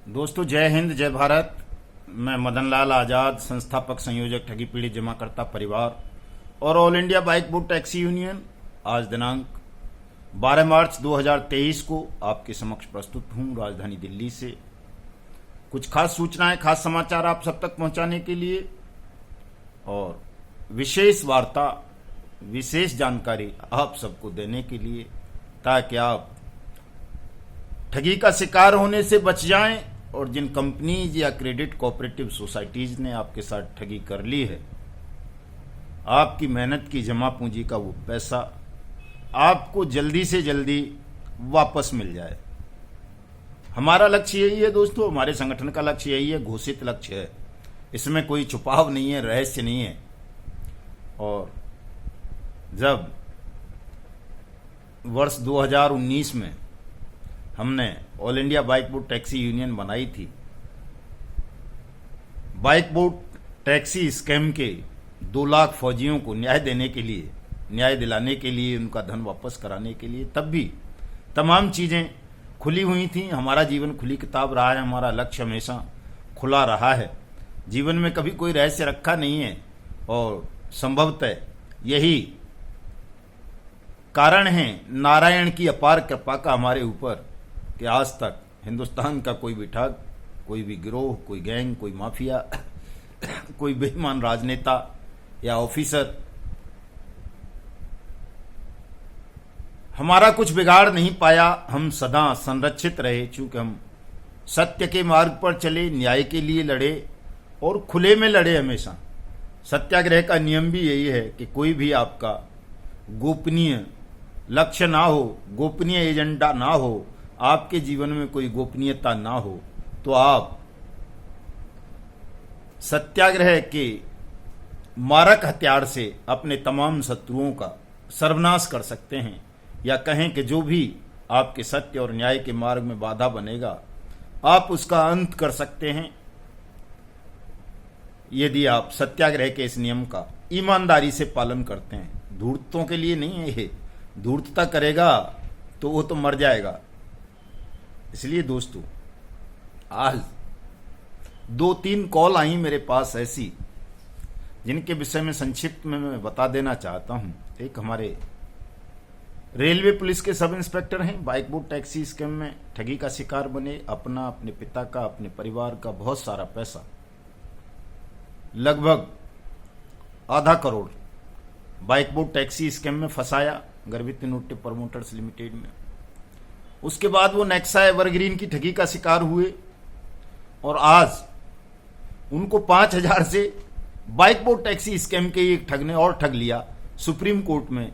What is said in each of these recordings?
दोस्तों, जय हिंद, जय भारत। मैं मदन लाल आज़ाद, संस्थापक संयोजक ठगी पीड़ित जमाकर्ता परिवार और all India bike book taxi union, आज दिनांक 12 मार्च 2023 को आपके समक्ष प्रस्तुत हूँ राजधानी दिल्ली से। कुछ खास सूचनाएं, खास समाचार आप सब तक पहुंचाने के लिए और विशेष वार्ता, विशेष जानकारी आप सबको देने के लिए, ताकि आप ठगी का शिकार होने से बच जाएं और जिन कंपनीज या क्रेडिट कोऑपरेटिव सोसाइटीज ने आपके साथ ठगी कर ली है, आपकी मेहनत की जमा पूंजी का वो पैसा आपको जल्दी से जल्दी वापस मिल जाए। हमारा लक्ष्य यही है दोस्तों, हमारे संगठन का लक्ष्य यही है, घोषित लक्ष्य है। इसमें कोई छुपाव नहीं है, रहस्य नहीं है। और जब वर्ष 2019 में हमने all India bike boat taxi union बनाई थी, बाइक बोट टैक्सी स्कैम के 2 लाख फौजियों को न्याय देने के लिए, न्याय दिलाने के लिए, उनका धन वापस कराने के लिए, तब भी तमाम चीज़ें खुली हुई थी। हमारा जीवन खुली किताब रहा है, हमारा लक्ष्य हमेशा खुला रहा है। जीवन में कभी कोई रहस्य रखा नहीं है और संभवतः यही कारण है नारायण की अपार कृपा का हमारे ऊपर कि आज तक हिंदुस्तान का कोई भी ठग, कोई भी गिरोह, कोई गैंग, कोई माफिया, कोई बेईमान राजनेता या ऑफिसर हमारा कुछ बिगाड़ नहीं पाया। हम सदा संरक्षित रहे, चूंकि हम सत्य के मार्ग पर चले, न्याय के लिए लड़े और खुले में लड़े हमेशा। सत्याग्रह का नियम भी यही है कि कोई भी आपका गोपनीय लक्ष्य ना हो, गोपनीय एजेंडा ना हो, आपके जीवन में कोई गोपनीयता ना हो, तो आप सत्याग्रह के मारक हथियार से अपने तमाम शत्रुओं का सर्वनाश कर सकते हैं, या कहें कि जो भी आपके सत्य और न्याय के मार्ग में बाधा बनेगा, आप उसका अंत कर सकते हैं, यदि आप सत्याग्रह के इस नियम का ईमानदारी से पालन करते हैं। धूर्तों के लिए नहीं है ये, धूर्तता करेगा तो वो तो मर जाएगा। इसलिए दोस्तों, आज 2-3 कॉल आई मेरे पास ऐसी, जिनके विषय में संक्षिप्त में मैं बता देना चाहता हूं। एक हमारे रेलवे पुलिस के सब इंस्पेक्टर हैं, बाइक बोट टैक्सी स्कैम में ठगी का शिकार बने, अपना, अपने पिता का, अपने परिवार का बहुत सारा पैसा, लगभग आधा crore bike boat taxi scam में फंसाया गर्वित इनोवेटिव प्रमोटर्स लिमिटेड में। उसके बाद वो नेक्सा एवरग्रीन की ठगी का शिकार हुए और आज उनको 5,000 से बाइक बोट टैक्सी स्कैम के एक ठग ने और ठग लिया। सुप्रीम कोर्ट में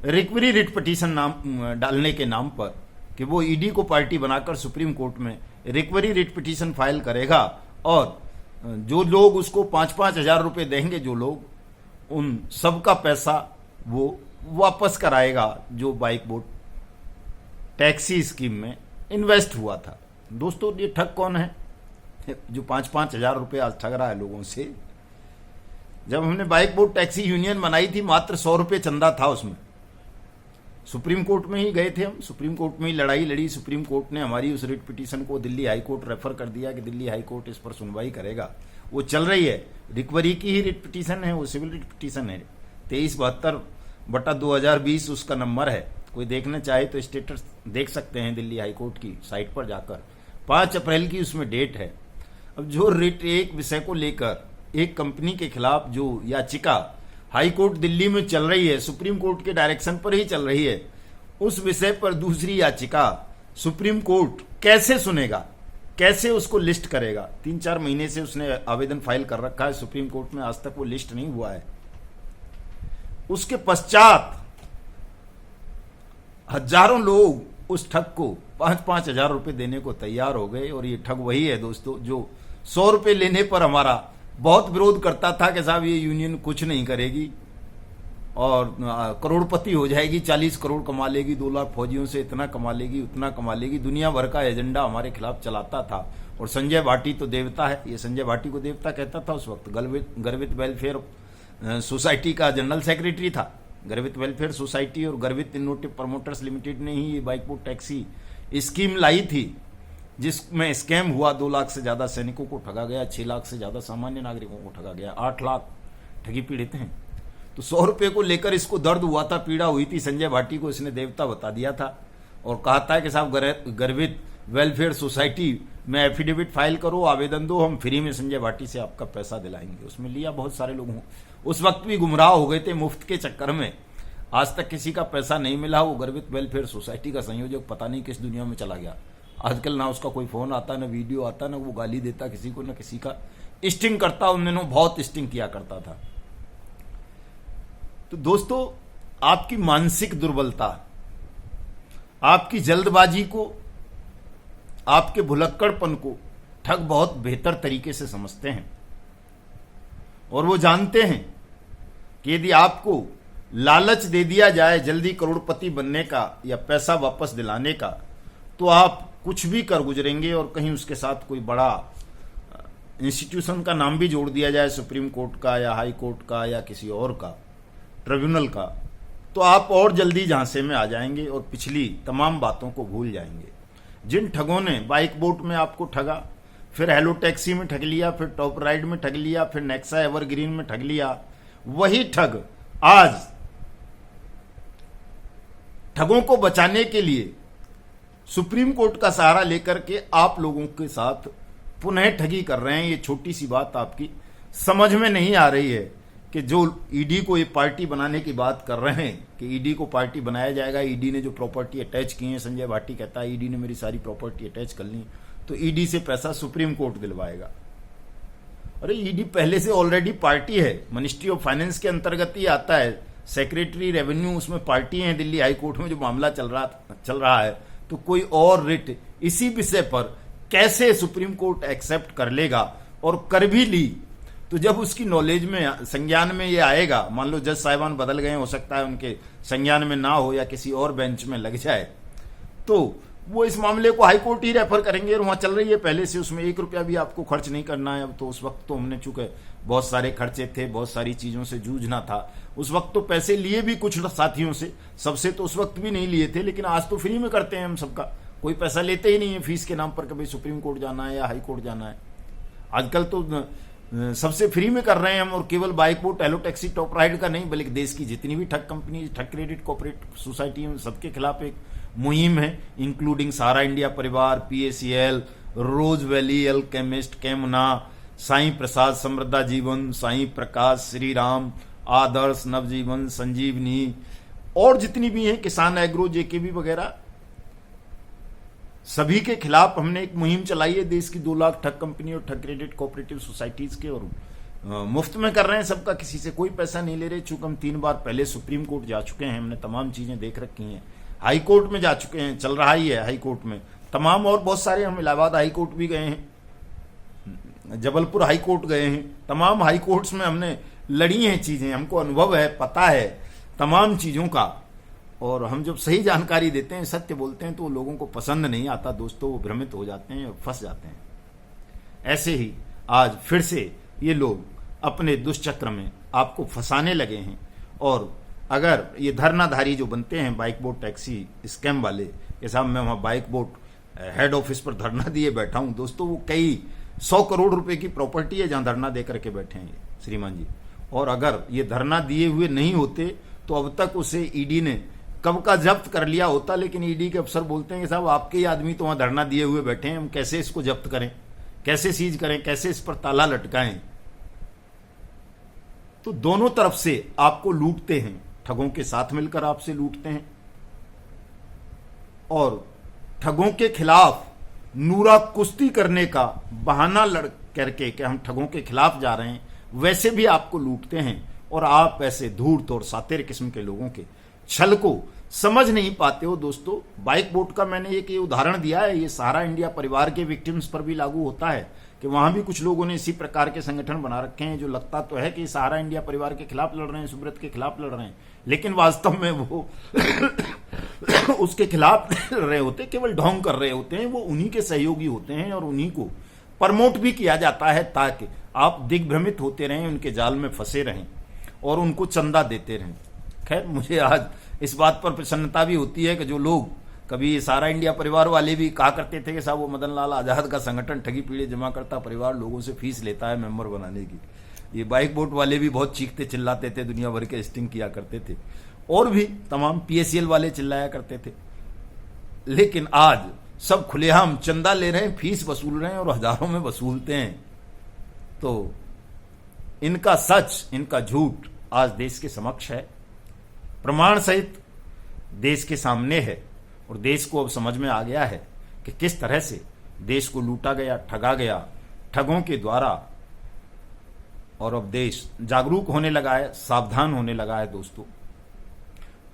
रिकवरी रिट पिटीशन नाम डालने के नाम पर कि वो ईडी को पार्टी बनाकर सुप्रीम कोर्ट में रिकवरी रिट पिटीशन फाइल करेगा और जो लोग उसको 5-5 हजार रुपए देंगे, जो लोग, उन सबका पैसा वो वापस कराएगा जो बाइक बोट टैक्सी स्कीम में इन्वेस्ट हुआ था। दोस्तों, ये ठग कौन है जो 5-5 हजार रुपये आज ठग रहा है लोगों से? जब हमने बाइक बोट टैक्सी यूनियन बनाई थी, मात्र 100 रुपये चंदा था उसमें। सुप्रीम कोर्ट में ही गए थे हम, सुप्रीम कोर्ट में ही लड़ाई लड़ी। सुप्रीम कोर्ट ने हमारी उस रिट पिटीशन को दिल्ली हाई कोर्ट रेफर कर दिया कि दिल्ली हाई कोर्ट इस पर सुनवाई करेगा। वो चल रही है, रिकवरी की ही रिट पिटीशन है, वो सिविल रिट पिटीशन है। 2372/2020 उसका नंबर है। कोई देखना चाहे तो स्टेटस देख सकते हैं दिल्ली हाई कोर्ट की साइट पर जाकर। 5 अप्रैल की उसमें डेट है। अब जो रिट एक विषय को लेकर एक कंपनी के खिलाफ जो याचिका हाई कोर्ट दिल्ली में चल रही है, सुप्रीम कोर्ट के डायरेक्शन पर ही चल रही है, उस विषय पर दूसरी याचिका सुप्रीम कोर्ट कैसे सुनेगा, कैसे उसको लिस्ट करेगा? 3-4 महीने से उसने आवेदन फाइल कर रखा है सुप्रीम कोर्ट में, आज तक वो लिस्ट नहीं हुआ है। उसके पश्चात हजारों लोग उस ठग को 5-5 हजार रुपए देने को तैयार हो गए। और ये ठग वही है दोस्तों जो 100 रुपए लेने पर हमारा बहुत विरोध करता था कि साहब ये यूनियन कुछ नहीं करेगी और करोड़पति हो जाएगी, 40 करोड़ कमा लेगी, 2 लाख फौजियों से इतना कमा लेगी, उतना कमा लेगी। दुनिया भर का एजेंडा हमारे खिलाफ चलाता था। और संजय भाटी तो देवता है, ये संजय भाटी को देवता कहता था उस वक्त। गर्वित वेलफेयर सोसाइटी का जनरल सेक्रेटरी था। गर्वित वेलफेयर सोसाइटी और गर्वित इनोवेटिव प्रमोटर्स लिमिटेड ने ही ये बाइक बोट टैक्सी स्कीम लाई थी। जिसमें स्कैम हुआ, 2 लाख से ज्यादा सैनिकों को ठगा गया, 6 लाख से ज्यादा सामान्य नागरिकों को ठगा गया, 8 लाख ठगी पीड़ित हैं। तो 100 रुपए को लेकर इसको दर्द हुआ था, पीड़ा हुई थी। संजय भाटी को इसने देवता बता दिया था और कहा था कि साहब गर्वित वेलफेयर सोसाइटी में एफिडेविट फाइल करो, आवेदन दो, हम फ्री में संजय भाटी से आपका पैसा दिलाएंगे। उसमें लिया बहुत सारे लोगों, उस वक्त भी गुमराह हो गए थे मुफ्त के चक्कर में। आज तक किसी का पैसा नहीं मिला। वो गर्वित वेलफेयर सोसाइटी का संयोजक पता नहीं किस दुनिया में चला गया। आजकल ना उसका कोई फोन आता, ना वीडियो आता, ना वो गाली देता किसी को, ना किसी का स्टिंग करता। उन दिनों बहुत स्टिंग किया करता था। तो दोस्तों, आपकी मानसिक दुर्बलता, आपकी जल्दबाजी को, आपके भुलक्कड़पन को ठग बहुत बेहतर तरीके से समझते हैं और वो जानते हैं कि यदि आपको लालच दे दिया जाए जल्दी करोड़पति बनने का या पैसा वापस दिलाने का, तो आप कुछ भी कर गुजरेंगे। और कहीं उसके साथ कोई बड़ा इंस्टीट्यूशन का नाम भी जोड़ दिया जाए, सुप्रीम कोर्ट का या हाई कोर्ट का या किसी और का ट्रिब्यूनल का, तो आप और जल्दी झांसे में आ जाएंगे और पिछली तमाम बातों को भूल जाएंगे। जिन ठगों ने बाइक बोट में आपको ठगा, फिर हेलो टैक्सी में ठग लिया, फिर टॉप राइड में ठग लिया, फिर नेक्सा एवरग्रीन में ठग लिया, वही ठग आज ठगों को बचाने के लिए सुप्रीम कोर्ट का सहारा लेकर के आप लोगों के साथ पुनः ठगी कर रहे हैं। ये छोटी सी बात आपकी समझ में नहीं आ रही है कि जो ईडी को ये पार्टी बनाने की बात कर रहे हैं कि ईडी को पार्टी बनाया जाएगा, ईडी ने जो प्रॉपर्टी अटैच की है, संजय भाटी कहता है ईडी ने मेरी सारी प्रॉपर्टी अटैच कर ली, तो ईडी से पैसा सुप्रीम कोर्ट दिलवाएगा। अरे ईडी पहले से ऑलरेडी पार्टी है, मिनिस्ट्री ऑफ फाइनेंस के अंतर्गत ही आता है, सेक्रेटरी रेवेन्यू उसमें पार्टी है। दिल्ली हाई कोर्ट में जो मामला चल रहा है, तो कोई और रिट इसी विषय पर कैसे सुप्रीम कोर्ट एक्सेप्ट कर लेगा, और कर भी ली तो जब उसकी नॉलेज में, संज्ञान में ये आएगा, मान लो जज साहिबान बदल गए, हो सकता है उनके संज्ञान में ना हो या किसी और बेंच में लग जाए, तो वो इस मामले को हाई कोर्ट ही रेफर करेंगे और वहां चल रही है पहले से, उसमें 1 रुपया भी आपको खर्च नहीं करना है। अब तो उस वक्त तो हमने चूंकि बहुत सारे खर्चे थे, बहुत सारी चीजों से जूझना था, उस वक्त तो पैसे लिए भी कुछ साथियों से, सबसे तो उस वक्त भी नहीं लिए थे, लेकिन आज तो फ्री में करते हैं हम सबका, कोई पैसा लेते ही नहीं है फीस के नाम पर, कभी सुप्रीम कोर्ट जाना है या हाई कोर्ट जाना है। आजकल तो सबसे फ्री में कर रहे हैं हम, और केवल bike boat, hello taxi, top ride का नहीं, बल्कि देश की जितनी भी ठग कंपनी, ठग क्रेडिट कोऑपरेटिव सोसाइटी है, सबके खिलाफ एक मुहिम है, इंक्लूडिंग सारा इंडिया परिवार, PACL, रोज वैली, अल्केमिस्ट, कैमुना, साईं प्रसाद, समृद्धा जीवन, साईं प्रकाश, श्री राम, आदर्श, नवजीवन, संजीवनी, और जितनी भी हैं, किसान एग्रो, JKB वगैरह, सभी के खिलाफ हमने एक मुहिम चलाई है। देश की 2 लाख ठग कंपनी और ठग क्रेडिट कोऑपरेटिव सोसाइटीज के, और मुफ्त में कर रहे हैं सबका, किसी से कोई पैसा नहीं ले रहे। चूंकि हम 3 बार पहले सुप्रीम कोर्ट जा चुके हैं, हमने तमाम चीजें देख रखी हैं, हाई कोर्ट में जा चुके हैं, चल रहा ही है हाई कोर्ट में तमाम, और बहुत सारे, हम इलाहाबाद हाई कोर्ट भी गए हैं, जबलपुर हाई कोर्ट गए हैं, तमाम हाई कोर्ट्स में हमने लड़ी हैं चीजें, हमको अनुभव है, पता है तमाम चीजों का। और हम जब सही जानकारी देते हैं, सत्य बोलते हैं, तो वो लोगों को पसंद नहीं आता दोस्तों, वो भ्रमित हो जाते हैं और फंस जाते हैं। ऐसे ही आज फिर से ये लोग अपने दुष्चक्र में आपको फंसाने लगे हैं। और अगर ये धरनाधारी जो बनते हैं बाइक बोट टैक्सी स्कैम वाले, के साहब मैं वहां बाइक बोट हेड ऑफिस पर धरना दिए बैठा हूं, दोस्तों वो कई 100 करोड़ रुपए की प्रॉपर्टी है जहां धरना दे करके बैठे हैं ये श्रीमान जी। और अगर ये धरना दिए हुए नहीं होते तो अब तक उसे ईडी ने कब का जब्त कर लिया होता। लेकिन ईडी के अफसर बोलते हैं कि साहब आपके ही आदमी तो वहां धरना दिए हुए बैठे हैं, हम कैसे इसको जब्त करें, कैसे सीज करें, कैसे इस पर ताला लटकाएं। तो दोनों तरफ से आपको लूटते हैं, ठगों के साथ मिलकर आपसे लूटते हैं, और ठगों के खिलाफ नूरा कुश्ती करने का बहाना लड़ करके कि हम ठगों के खिलाफ जा रहे हैं, वैसे भी आपको लूटते हैं। और आप ऐसे धूर्त और सातेर किस्म के लोगों के छल को समझ नहीं पाते हो दोस्तों। बाइक बोट का मैंने एक ये उदाहरण दिया है, ये सारा इंडिया परिवार के विक्टिम्स पर भी लागू होता है कि वहां भी कुछ लोगों ने इसी प्रकार के संगठन बना रखे हैं, जो लगता तो है कि सहारा इंडिया परिवार के खिलाफ लड़ रहे हैं, सुब्रत के खिलाफ लड़ रहे हैं, लेकिन वास्तव में वो उसके खिलाफ लड़ रहे होते, केवल ढोंग कर रहे होते हैं। वो उन्हीं के सहयोगी होते हैं और उन्हीं को प्रमोट भी किया जाता है ताकि आप दिग्भ्रमित होते रहें, उनके जाल में फंसे रहें और उनको चंदा देते रहें। खैर, मुझे आज इस बात पर प्रसन्नता भी होती है कि जो लोग कभी ये सारा इंडिया परिवार वाले भी कहा करते थे कि साहब वो मदन लाल आजाद का संगठन ठगी पीड़े जमा करता परिवार लोगों से फीस लेता है मेंबर बनाने की। ये बाइक बोट वाले भी बहुत चीखते चिल्लाते थे, दुनिया भर के स्टिंग किया करते थे, और भी तमाम PACL वाले चिल्लाया करते थे। लेकिन आज सब खुलेआम चंदा ले रहे हैं, फीस वसूल रहे हैं और हजारों में वसूलते हैं। तो इनका सच, इनका झूठ आज देश के समक्ष है, प्रमाण सहित देश के सामने है। और देश को अब समझ में आ गया है कि किस तरह से देश को लूटा गया, ठगा गया ठगों के द्वारा। और अब देश जागरूक होने लगा है, सावधान होने लगा है दोस्तों।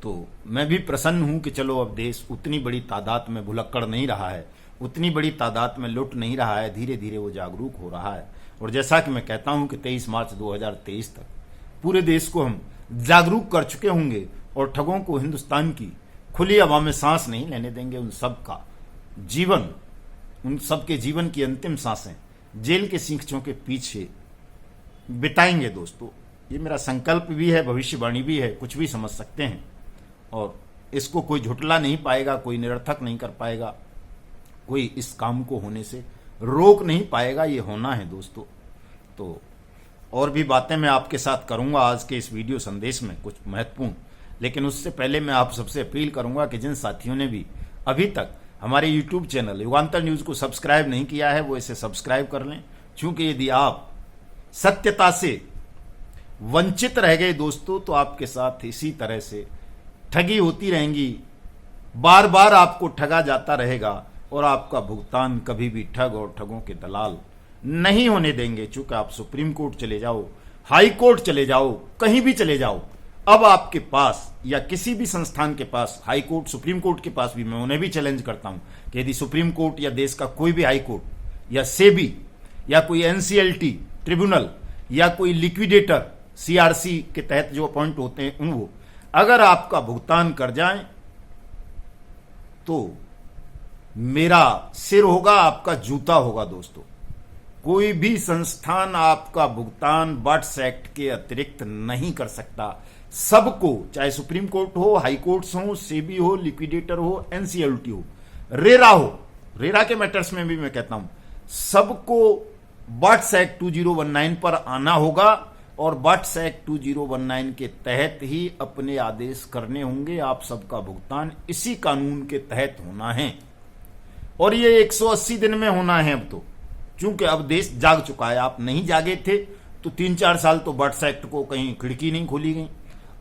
तो मैं भी प्रसन्न हूं कि चलो अब देश उतनी बड़ी तादाद में भुलक्कड़ नहीं रहा है, उतनी बड़ी तादाद में लुट नहीं रहा है, धीरे धीरे वो जागरूक हो रहा है। और जैसा कि मैं कहता हूं कि 23 मार्च 2023 तक पूरे देश को हम जागरूक कर चुके होंगे और ठगों को हिंदुस्तान की खुली हवा में सांस नहीं लेने देंगे। उन सब का जीवन, उन सब के जीवन की अंतिम सांसें जेल के सींखों के पीछे बिताएंगे दोस्तों। ये मेरा संकल्प भी है, भविष्यवाणी भी है, कुछ भी समझ सकते हैं। और इसको कोई झुटला नहीं पाएगा, कोई निरर्थक नहीं कर पाएगा, कोई इस काम को होने से रोक नहीं पाएगा। ये होना है दोस्तों। तो और भी बातें मैं आपके साथ करूंगा आज के इस वीडियो संदेश में, कुछ महत्वपूर्ण। लेकिन उससे पहले मैं आप सबसे अपील करूंगा कि जिन साथियों ने भी अभी तक हमारे YouTube चैनल युगांतर न्यूज को सब्सक्राइब नहीं किया है वो इसे सब्सक्राइब कर लें। क्योंकि यदि आप सत्यता से वंचित रह गए दोस्तों तो आपके साथ इसी तरह से ठगी होती रहेंगी, बार बार आपको ठगा जाता रहेगा और आपका भुगतान कभी भी ठग और ठगों के दलाल नहीं होने देंगे। चूंकि आप सुप्रीम कोर्ट चले जाओ, हाई कोर्ट चले जाओ, कहीं भी चले जाओ, अब आपके पास या किसी भी संस्थान के पास, हाई कोर्ट सुप्रीम कोर्ट के पास भी, मैं उन्हें भी चैलेंज करता हूं कि यदि सुप्रीम कोर्ट या देश का कोई भी हाई कोर्ट या सेबी या कोई NCLT ट्रिब्यूनल या कोई लिक्विडेटर CRC के तहत जो अपॉइंट होते हैं वो अगर आपका भुगतान कर जाएं तो मेरा सिर होगा, आपका जूता होगा दोस्तों। कोई भी संस्थान आपका भुगतान बट्स एक्ट के अतिरिक्त नहीं कर सकता। सबको, चाहे सुप्रीम कोर्ट हो, हाई कोर्ट्स हो, सेबी हो, लिक्विडेटर हो, NCLT हो, रेरा हो, रेरा के मैटर्स में भी मैं कहता हूं सबको बट्स एक्ट 2019 पर आना होगा और बट्स एक्ट 2019 के तहत ही अपने आदेश करने होंगे। आप सबका भुगतान इसी कानून के तहत होना है और ये 180 दिन में होना है अब तो। क्योंकि अब देश जाग चुका है। आप नहीं जागे थे तो 3-4 साल तो बट्स एक्ट को कहीं खिड़की नहीं खोली गई।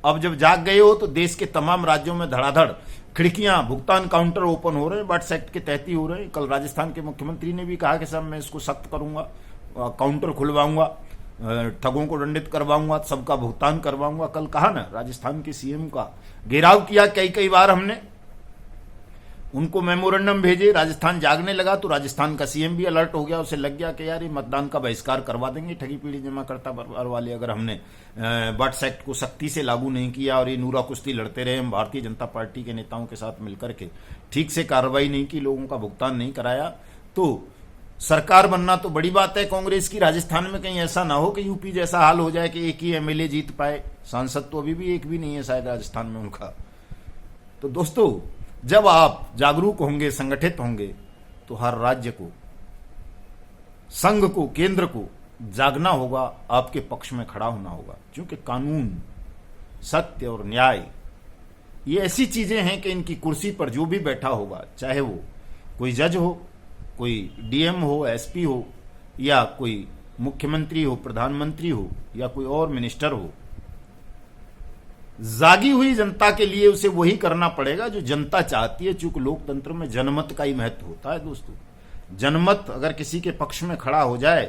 अब जब जाग गए हो तो देश के तमाम राज्यों में धड़ाधड़ खिड़कियां, भुगतान काउंटर ओपन हो रहे हैं, बट्स एक्ट के तहत ही हो रहे हैं। कल राजस्थान के मुख्यमंत्री ने भी कहा कि साहब मैं इसको सख्त करूंगा, काउंटर खुलवाऊंगा, ठगों को दंडित करवाऊंगा, सबका भुगतान करवाऊंगा। कल कहा ना, राजस्थान के CM का घेराव किया कई बार हमने, उनको मेमोरेंडम भेजे। राजस्थान जागने लगा तो राजस्थान का CM भी अलर्ट हो गया, उसे लग गया कि यार ये मतदान का बहिष्कार करवा देंगे ठगी पीढ़ी जमा करता परिवार वाले, अगर हमने बट्स एक्ट को सख्ती से लागू नहीं किया और ये नूरा कुश्ती लड़ते रहे हम भारतीय जनता पार्टी के नेताओं के साथ मिलकर के, ठीक से कार्रवाई नहीं की, लोगों का भुगतान नहीं कराया, तो सरकार बनना तो बड़ी बात है कांग्रेस की। राजस्थान में कहीं ऐसा ना हो कि यूपी जैसा हाल हो जाए कि एक ही MLA जीत पाए। सांसद तो अभी भी एक भी नहीं है शायद राजस्थान में उनका। तो दोस्तों, जब आप जागरूक होंगे, संगठित होंगे, तो हर राज्य को, संघ को, केंद्र को जागना होगा, आपके पक्ष में खड़ा होना होगा। क्योंकि कानून, सत्य और न्याय ये ऐसी चीजें हैं कि इनकी कुर्सी पर जो भी बैठा होगा, चाहे वो कोई जज हो, कोई DM हो, SP हो, या कोई मुख्यमंत्री हो, प्रधानमंत्री हो, या कोई और मिनिस्टर हो, जागी हुई जनता के लिए उसे वही करना पड़ेगा जो जनता चाहती है। चूंकि लोकतंत्र में जनमत का ही महत्व होता है दोस्तों। जनमत अगर किसी के पक्ष में खड़ा हो जाए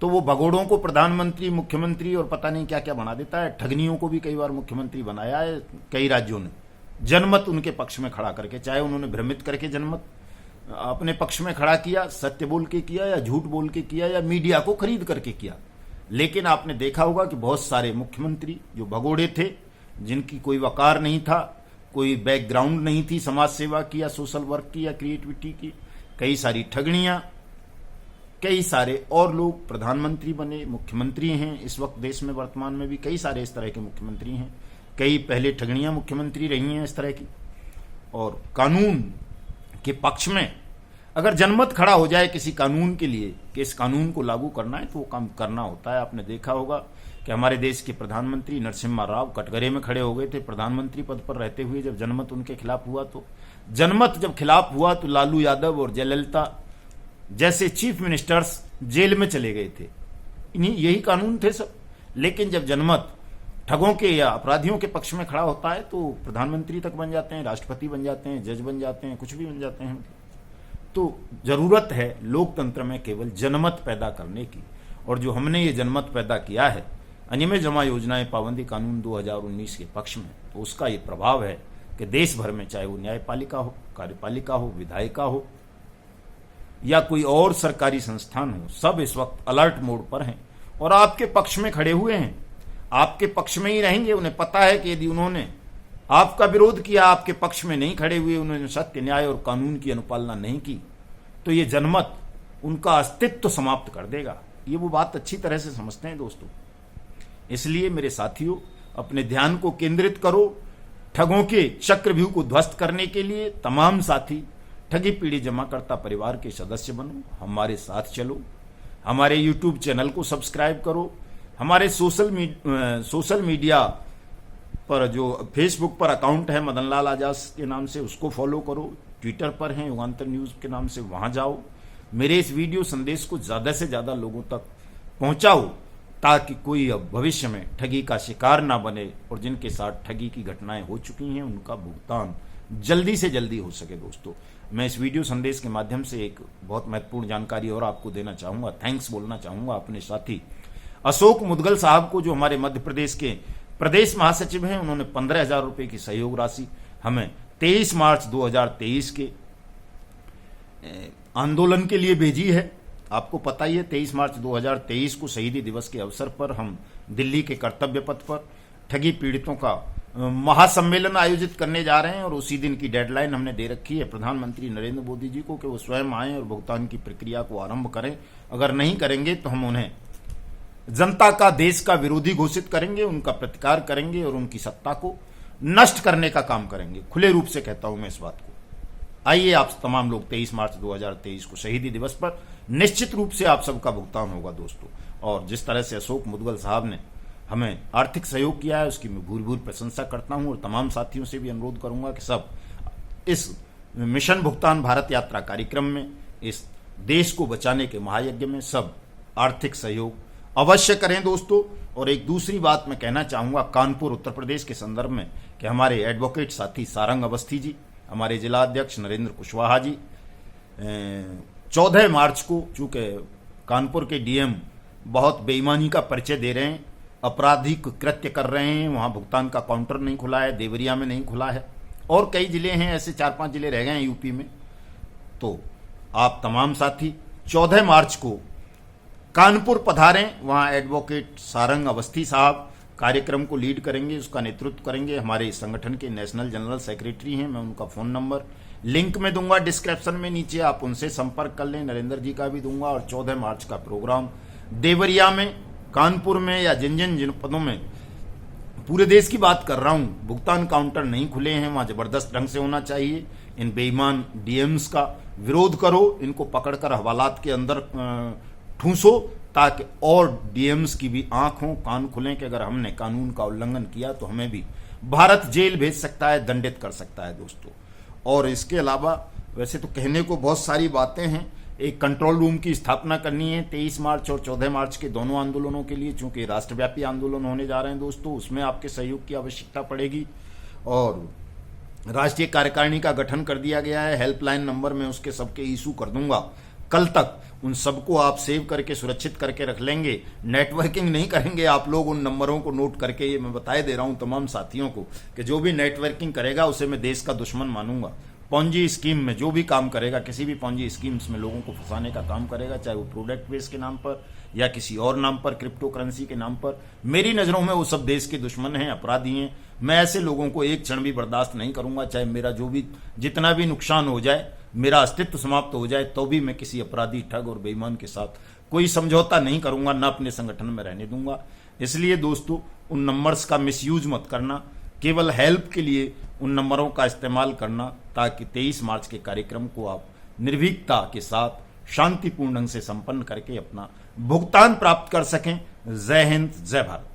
तो वो भगोड़ों को प्रधानमंत्री, मुख्यमंत्री और पता नहीं क्या क्या बना देता है। ठगनियों को भी कई बार मुख्यमंत्री बनाया है कई राज्यों ने, जनमत उनके पक्ष में खड़ा करके, चाहे उन्होंने भ्रमित करके जनमत अपने पक्ष में खड़ा किया, सत्य बोल के किया या झूठ बोल के किया या मीडिया को खरीद करके किया। लेकिन आपने देखा होगा कि बहुत सारे मुख्यमंत्री जो भगोड़े थे, जिनकी कोई वकार नहीं था, कोई बैकग्राउंड नहीं थी समाज सेवा की या सोशल वर्क की या क्रिएटिविटी की, कई सारी ठगनियां, कई सारे और लोग प्रधानमंत्री बने, मुख्यमंत्री हैं। इस वक्त देश में वर्तमान में भी कई सारे इस तरह के मुख्यमंत्री हैं। कई पहले ठगनियां मुख्यमंत्री रही हैं इस तरह की। और कानून के पक्ष में अगर जनमत खड़ा हो जाए किसी कानून के लिए कि इस कानून को लागू करना है, तो वो काम करना होता है। आपने देखा होगा कि हमारे देश के प्रधानमंत्री नरसिम्हा राव कटघरे में खड़े हो गए थे प्रधानमंत्री पद पर रहते हुए, जब जनमत उनके खिलाफ हुआ। तो जनमत जब खिलाफ हुआ तो लालू यादव और जयललिता जैसे चीफ मिनिस्टर्स जेल में चले गए थे। यही कानून थे सब। लेकिन जब जनमत ठगों के या अपराधियों के पक्ष में खड़ा होता है तो प्रधानमंत्री तक बन जाते हैं, राष्ट्रपति बन जाते हैं, जज बन जाते हैं, कुछ भी बन जाते हैं। तो जरूरत है लोकतंत्र में केवल जनमत पैदा करने की, और जो हमने ये जनमत पैदा किया है अनियमित जमा योजनाएं पाबंदी कानून 2019 के पक्ष में, तो उसका ये प्रभाव है कि देश भर में चाहे वो न्यायपालिका हो, कार्यपालिका हो, विधायिका हो या कोई और सरकारी संस्थान हो, सब इस वक्त अलर्ट मोड पर हैं और आपके पक्ष में खड़े हुए हैं, आपके पक्ष में ही रहेंगे। उन्हें पता है कि यदि उन्होंने आपका विरोध किया, आपके पक्ष में नहीं खड़े हुए, उन्होंने सत्य, न्याय और कानून की अनुपालना नहीं की, तो ये जनमत उनका अस्तित्व समाप्त कर देगा। ये वो बात अच्छी तरह से समझते हैं दोस्तों। इसलिए मेरे साथियों, अपने ध्यान को केंद्रित करो। ठगों के चक्रव्यूह को ध्वस्त करने के लिए तमाम साथी ठगी पीढ़ी जमाकर्ता परिवार के सदस्य बनो, हमारे साथ चलो। हमारे YouTube चैनल को सब्सक्राइब करो। हमारे सोशल मीडिया पर जो फेसबुक पर अकाउंट है मदनलाल आजाद के नाम से, उसको फॉलो करो। ट्विटर पर है युगांतर न्यूज के नाम से, वहां जाओ। मेरे इस वीडियो संदेश को ज्यादा से ज्यादा लोगों तक पहुंचाओ ताकि कोई अब भविष्य में ठगी का शिकार ना बने और जिनके साथ ठगी की घटनाएं हो चुकी हैं उनका भुगतान जल्दी से जल्दी हो सके। दोस्तों, मैं इस वीडियो संदेश के माध्यम से एक बहुत महत्वपूर्ण जानकारी और आपको देना चाहूंगा, थैंक्स बोलना चाहूंगा अपने साथी अशोक मुदगल साहब को, जो हमारे मध्य प्रदेश के प्रदेश महासचिव हैं। उन्होंने 15,000 रुपए की सहयोग राशि हमें 23 मार्च 2023 के आंदोलन के लिए भेजी है। आपको पता ही है 23 मार्च 2023 को शहीदी दिवस के अवसर पर हम दिल्ली के कर्तव्य पथ पर ठगी पीड़ितों का महासम्मेलन आयोजित करने जा रहे हैं और उसी दिन की डेडलाइन हमने दे रखी है प्रधानमंत्री नरेंद्र मोदी जी को कि वो स्वयं आएं और भुगतान की प्रक्रिया को आरंभ करें। अगर नहीं करेंगे तो हम उन्हें जनता का, देश का विरोधी घोषित करेंगे, उनका प्रतिकार करेंगे और उनकी सत्ता को नष्ट करने का काम करेंगे। खुले रूप से कहता हूं मैं इस बात को। आइए आप तमाम लोग 23 मार्च 2023 को शहीदी दिवस पर निश्चित रूप से आप सबका भुगतान होगा दोस्तों। और जिस तरह से अशोक मुदगल साहब ने हमें आर्थिक सहयोग किया है उसकी मैं भूरी भूरी प्रशंसा करता हूं और तमाम साथियों से भी अनुरोध करूंगा कि सब इस मिशन भुगतान भारत यात्रा कार्यक्रम में, इस देश को बचाने के महायज्ञ में सब आर्थिक सहयोग अवश्य करें दोस्तों। और एक दूसरी बात मैं कहना चाहूंगा कानपुर उत्तर प्रदेश के संदर्भ में कि हमारे एडवोकेट साथी सारंग अवस्थी जी, हमारे जिला अध्यक्ष नरेंद्र कुशवाहा जी 14 मार्च को, चूंकि कानपुर के डीएम बहुत बेईमानी का परिचय दे रहे हैं, आपराधिक कृत्य कर रहे हैं, वहां भुगतान का काउंटर नहीं खुला है, देवरिया में नहीं खुला है और कई जिले हैं, ऐसे 4-5 जिले रह गए हैं यूपी में। तो आप तमाम साथी 14 मार्च को कानपुर पधारें। वहां एडवोकेट सारंग अवस्थी साहब कार्यक्रम को लीड करेंगे, उसका नेतृत्व करेंगे। हमारे संगठन के नेशनल जनरल सेक्रेटरी हैं, मैं उनका फोन नंबर लिंक में दूंगा डिस्क्रिप्शन में नीचे, आप उनसे संपर्क कर लें। नरेंद्र जी का भी दूंगा। और 14 मार्च का प्रोग्राम देवरिया में, कानपुर में या जिन जिन जनपदों में, पूरे देश की बात कर रहा हूं, भुगतान काउंटर नहीं खुले हैं, वहां जबरदस्त ढंग से होना चाहिए। इन बेईमान डीएम्स का विरोध करो, इनको पकड़कर हवालात के अंदर ठूंसो ताकि और डीएम्स की भी आंख हो, कान खुलें कि अगर हमने कानून का उल्लंघन किया तो हमें भी भारत जेल भेज सकता है, दंडित कर सकता है दोस्तों। और इसके अलावा वैसे तो कहने को बहुत सारी बातें हैं। एक कंट्रोल रूम की स्थापना करनी है 23 मार्च और 14 मार्च के दोनों आंदोलनों के लिए, चूंकि राष्ट्रव्यापी आंदोलन होने जा रहे हैं दोस्तों, उसमें आपके सहयोग की आवश्यकता पड़ेगी। और राष्ट्रीय कार्यकारिणी का गठन कर दिया गया है, हेल्पलाइन नंबर में उसके सबके इशू कर दूंगा कल तक। उन सबको आप सेव करके सुरक्षित करके रख लेंगे, नेटवर्किंग नहीं करेंगे आप लोग उन नंबरों को नोट करके। ये मैं बताए दे रहा हूं तमाम साथियों को कि जो भी नेटवर्किंग करेगा उसे मैं देश का दुश्मन मानूंगा। पॉन्जी स्कीम में जो भी काम करेगा, किसी भी पॉन्जी स्कीम्स में लोगों को फंसाने का काम करेगा, चाहे वो प्रोडक्ट बेस के नाम पर या किसी और नाम पर, क्रिप्टो करेंसी के नाम पर, मेरी नजरों में वो सब देश के दुश्मन हैं, अपराधी हैं। मैं ऐसे लोगों को एक क्षण भी बर्दाश्त नहीं करूंगा, चाहे मेरा जो भी जितना भी नुकसान हो जाए, मेरा अस्तित्व समाप्त हो जाए, तो भी मैं किसी अपराधी, ठग और बेईमान के साथ कोई समझौता नहीं करूंगा, न अपने संगठन में रहने दूंगा। इसलिए दोस्तों उन नंबर्स का मिसयूज मत करना। केवल हेल्प के लिए उन नंबरों का इस्तेमाल करना ताकि 23 मार्च के कार्यक्रम को आप निर्भीकता के साथ शांतिपूर्ण ढंग से संपन्न करके अपना भुगतान प्राप्त कर सकें। जय हिंद, जय भारत।